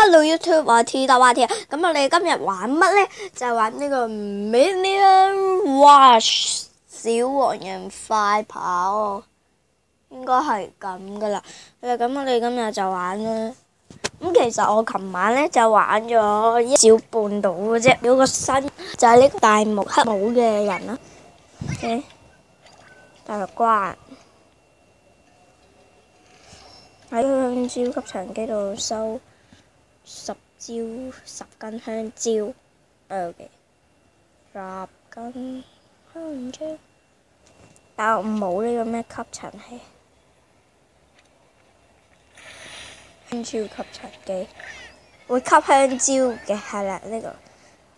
Hello YouTube，我係 T 大話 T 啊！咁我哋今日玩乜咧？就係玩呢個 Minion Rush 小黃人快跑，應該係咁噶啦。咁我哋今日就玩啦。咁其實我琴晚咧就玩咗一小半度嘅啫，有個新就係呢個大木黑帽嘅人啦。OK， 大木瓜喺香蕉吸塵機度收10根香蕉。OK， 10根香蕉，但我冇呢個咩吸塵器。香蕉吸塵機會吸香蕉嘅，係啦呢個，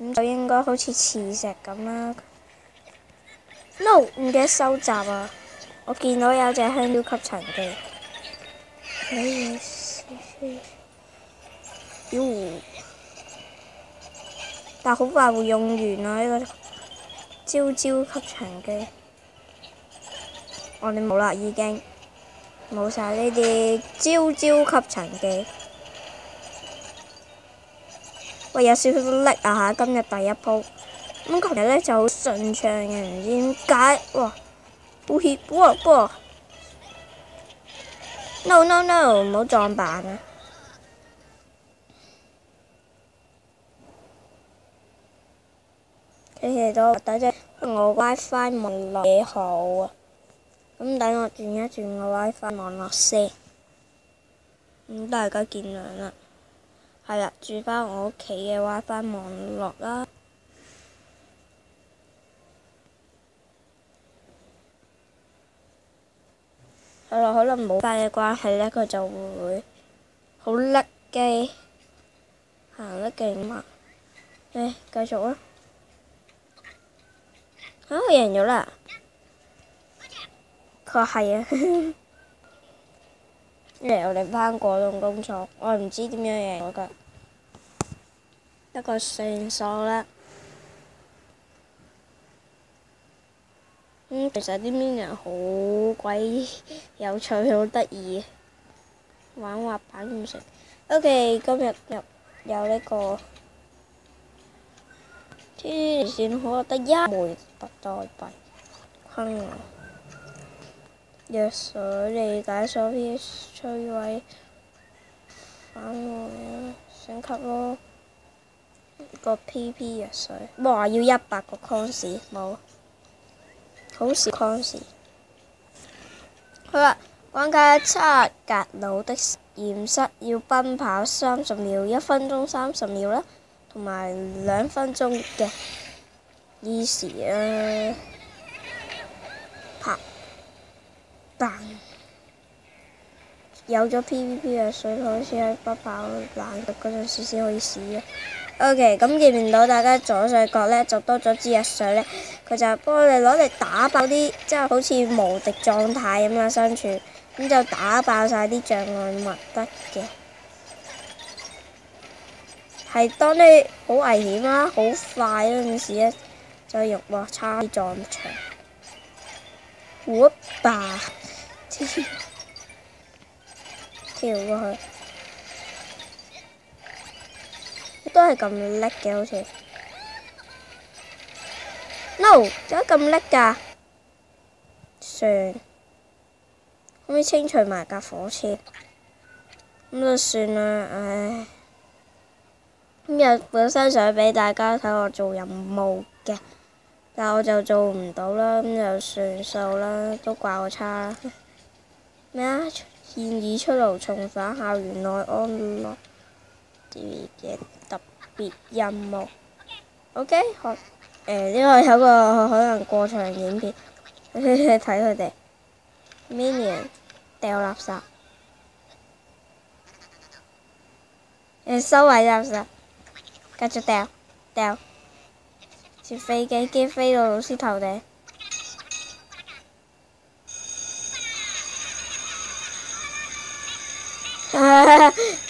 咁就應該好似磁石咁啦。No， 唔記得收集啊！我見到有隻香蕉吸塵機。但好快會用完啊！呢個蕉蕉吸塵機，我哋冇啦，已經冇晒呢啲蕉蕉吸塵機。喂，有少少叻啊嚇！今日第一鋪，咁琴日咧就好順暢嘅，唔知點解哇！好血喎！No， 唔好撞板啊！你哋都等陣，我 WiFi 網絡幾好啊！咁等我轉一轉個 WiFi 網絡先，咁大家見諒啦。係啦，轉返我屋企嘅 WiFi 網絡啦。係啦，可能冇快嘅關係咧，佢就會好甩機，行得勁慢。繼續啦。我贏咗啦！佢係啊，嚟我哋返果凍工廠，我唔知點樣贏咗㗎，不過算數啦。其實啲 Minion 好鬼有趣，好得意，玩滑板咁食。OK， 今日有呢個黐線好得一枚特代幣，坑我！藥水理解所 PS 摧毀反我升級咯，個 PP 藥水，哇要100個 coins 冇。好少 coins。好啦，關卡7格魯的實驗室要奔跑30秒，1分鐘30秒啦，同埋2分鐘嘅 easy 啊！啪 bang， 有咗 PVP 嘅水，好似喺不跑冷極嗰陣時先可以試啊！OK， 咁見唔到大家左上角咧就多咗支藥水咧，佢就幫我哋攞嚟打爆啲，即係好似無敵狀態咁啦，相處咁就打爆晒啲障礙物得嘅。係當你好危險啦、好快嗰陣時咧，就用差啲撞牆。吧跳過去。都係咁叻嘅，好似 No， 點解咁叻㗎？算，可唔可以清除埋架火車？咁就算啦，唉。今日本身想俾大家睇我做任務嘅，但我就做唔到啦，咁就算數啦，都怪我差啦。咩啊？現已出爐，重返校園內安樂嘅特別任務 ，OK， 好，呢個有個可能過場影片，睇佢哋 Minion 掉垃圾，收埋垃圾，繼續掉，接飛機飛到老師頭頂。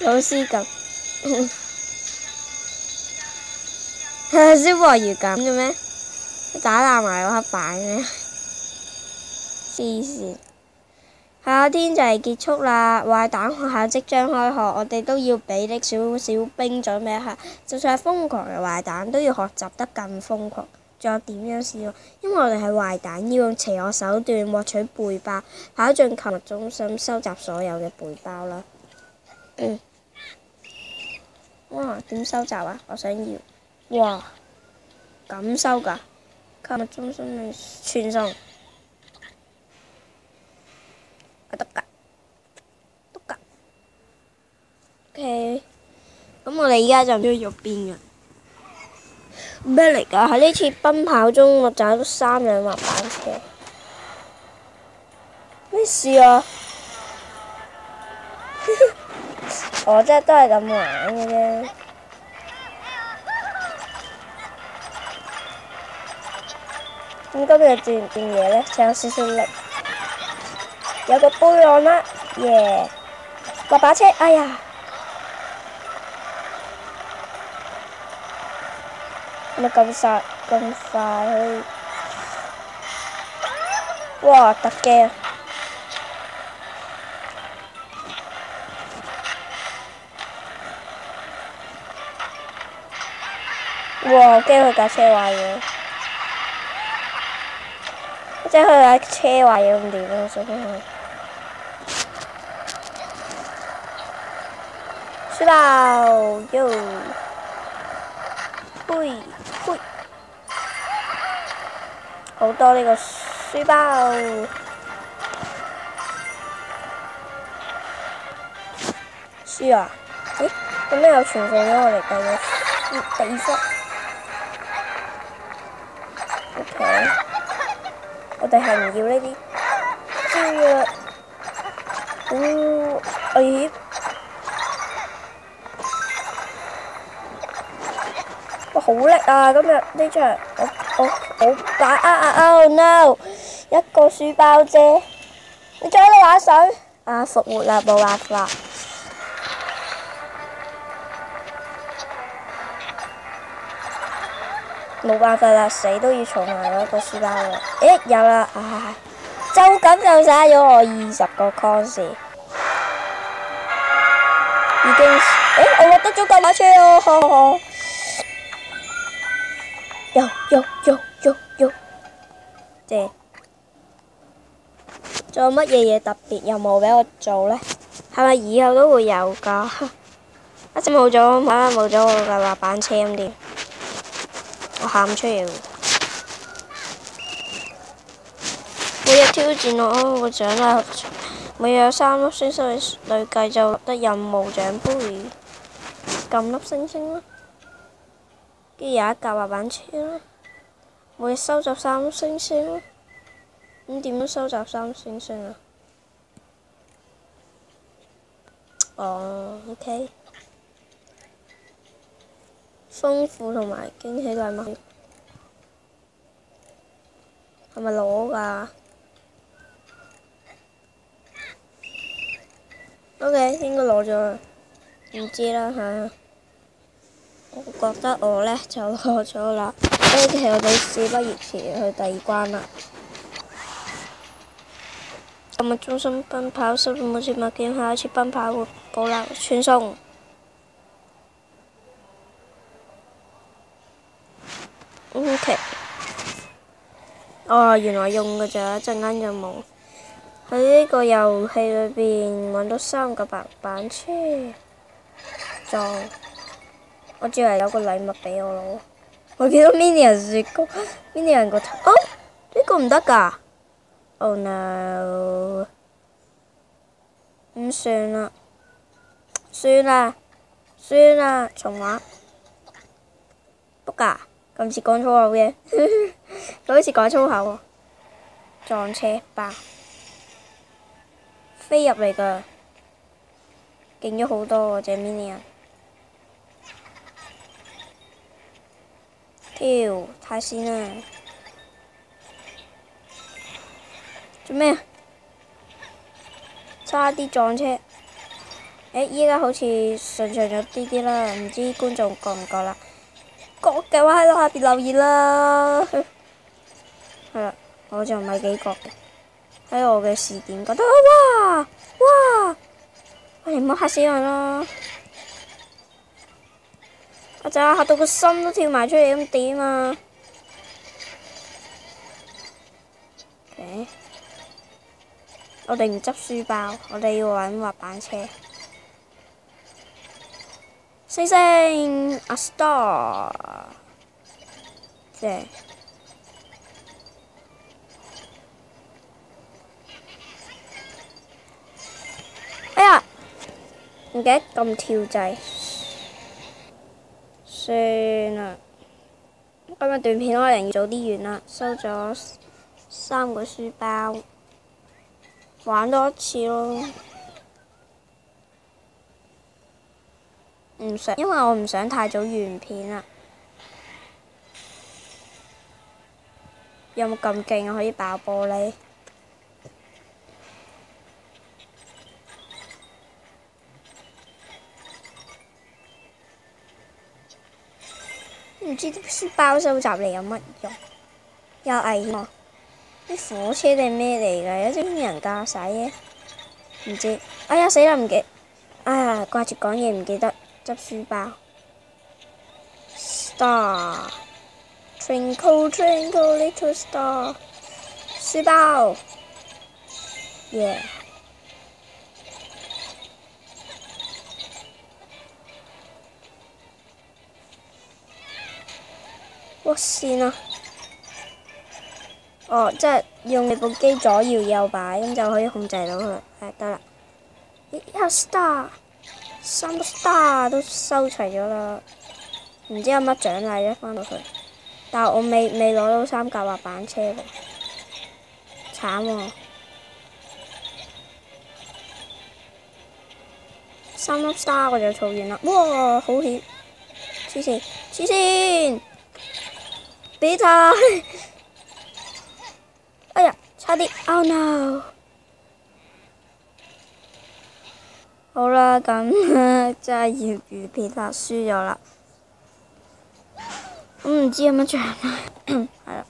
老師咁。消防員咁嘅咩？打爛埋個黑板嘅，黐線。係夏天就嚟結束啦，壞蛋學校即將開學，我哋都要俾啲小小兵準備一下。就算係瘋狂嘅壞蛋，都要學習得更瘋狂。仲有點樣試喎？因為我哋係壞蛋，要用邪惡手段獲取背包，跑進購物中心收集所有嘅背包啦。哇！點收集啊？我想要。哇！咁收㗎？購物中心嘅傳送。得㗎。OK。咁我哋而家就唔知去邊㗎。咩嚟㗎？喺呢次奔跑中，我找到3輛滑板車。咩事啊？我真係都係咁玩嘅啫。咁今日做完件嘢呢，就有少少力。有個杯岸啦，耶！滑板車，哎呀！咪咁快去？哇！特驚！哇！我驚佢架車壞咗，即係佢架車壞咗咁點啊？小朋友，書包喲，嘿，好多呢個書包。書啊？咦？做咩又傳送咗我哋嘅地方？OK，我哋係唔要呢啲招藥。危險！哇，好叻啊！今日呢場我擺Oh no！ 一個書包啫，你仲喺度玩水？啊，復活啦，冇辦法。冇辦法啦，死都要儲埋嗰個書包啦。誒，有啦，就咁就嘥咗我20個 coins。已經，我獲得咗購物車哦！喲，正。仲有乜嘢特別任務俾我做呢？係咪以後都會有㗎？一陣冇咗我嘅滑板車咁點？我喊出嚟喎！每日挑戰我個獎勵，每日有3粒星星累計就獲得任務獎杯，撳粒星星啦。跟住有一架滑板車啦，每日收集3粒星星啦。咁點樣收集3粒星星啊？OK。豐富同埋驚喜禮物係咪攞㗎？OK，應該攞咗啦，唔知啦嚇。我覺得我呢就攞咗啦。OK，我哋事不宜遲，去第2關啦。購物中心奔跑，收到每次物件，下一次奔跑會保留傳送。OK，原來用㗎咋，一陣間就冇。喺呢個遊戲裏邊揾到3個滑板車，裝。我以為有個禮物俾我攞。我見到 Minion 雪糕，Minion 個頭，呢個唔得㗎。Oh no！ 咁算啦，重玩。不㗎。咁似講粗口嘅，佢好似講粗口喎。撞車吧，飛入嚟㗎，勁咗好多喎隻 Minion。跳太線啦！做咩啊？差啲撞車。依家好似順暢咗啲啦，唔知觀眾覺唔覺啦？覺嘅話喺度下邊留言啦。係啦，我就唔係幾覺嘅。喺我嘅視點覺得哇！你唔好嚇死我啦！我就嚇到個心都跳埋出嚟，咁點啊？OK， 我哋唔執書包，我哋要揾滑板車。星星 A star， 正。哎呀，唔記得撳跳掣，算啦。今日段片可能要早啲完啦，收咗3個書包，玩多一次咯。唔想，因為我唔想太早完片啦。有冇咁勁啊？可以爆玻璃？唔知啲書包收集嚟有乜用？又危險喎！啲火車定咩嚟㗎？有啲人駕駛嘅，唔知。哎呀死啦！唔記，哎呀掛住講嘢唔記得執書包。Star twinkle twinkle little star， 書包，yeah。哇線啊！哦，即係用你部機左搖右擺，咁就可以控制到佢。係得啦，一 star， 3個 star 都收齊咗啦。唔知有乜獎勵咧？翻到去，但係我未攞到3架滑板車喎，慘喎！3粒 star 我就儲完啦。哇，好險！黐線！俾他！哎呀，差啲 ！Oh no！ 好啦，咁真係業餘片啦，輸咗啦。唔知有乜獎啊？係啦，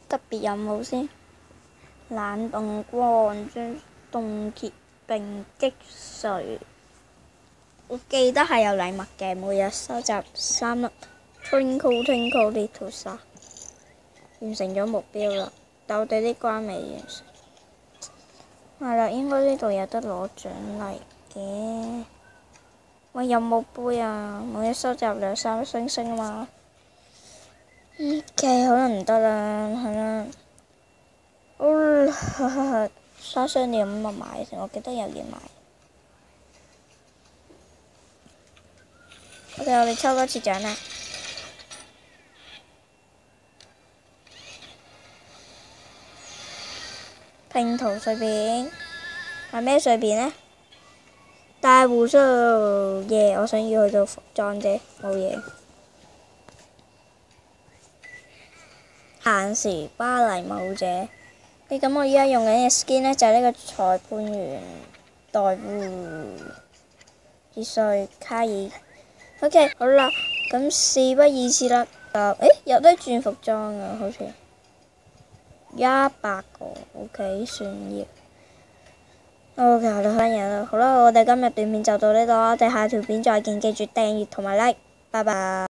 特別任務先。冷凍光將凍結並擊碎。我記得係有禮物嘅，每日收集3粒 Twinkle Twinkle Little Star， 完成咗目標啦。但我哋呢關未完成。係啦，應該呢度有得攞獎勵嘅。喂，有冇杯啊？每日收集2-3粒星星啊嘛。OK， 可能唔得啦，係啦。沙箱你有冇買先？我記得有嘢買。OK， 我哋抽多次獎啦。拼圖碎片係咩碎片呢？大胡鬚耶！我想要去做服裝啫，冇嘢。限時巴黎舞者，咁我依家用緊嘅 skin 呢，就係呢個裁判員代護必須卡爾。OK， 好啦，咁事不宜遲啦。有得轉服裝啊，好似100個 OK 算要。OK， 我哋翻嘢啦。好啦，我哋今日短片就到呢度，我哋下條片再見，記住訂閱同埋 like，拜拜。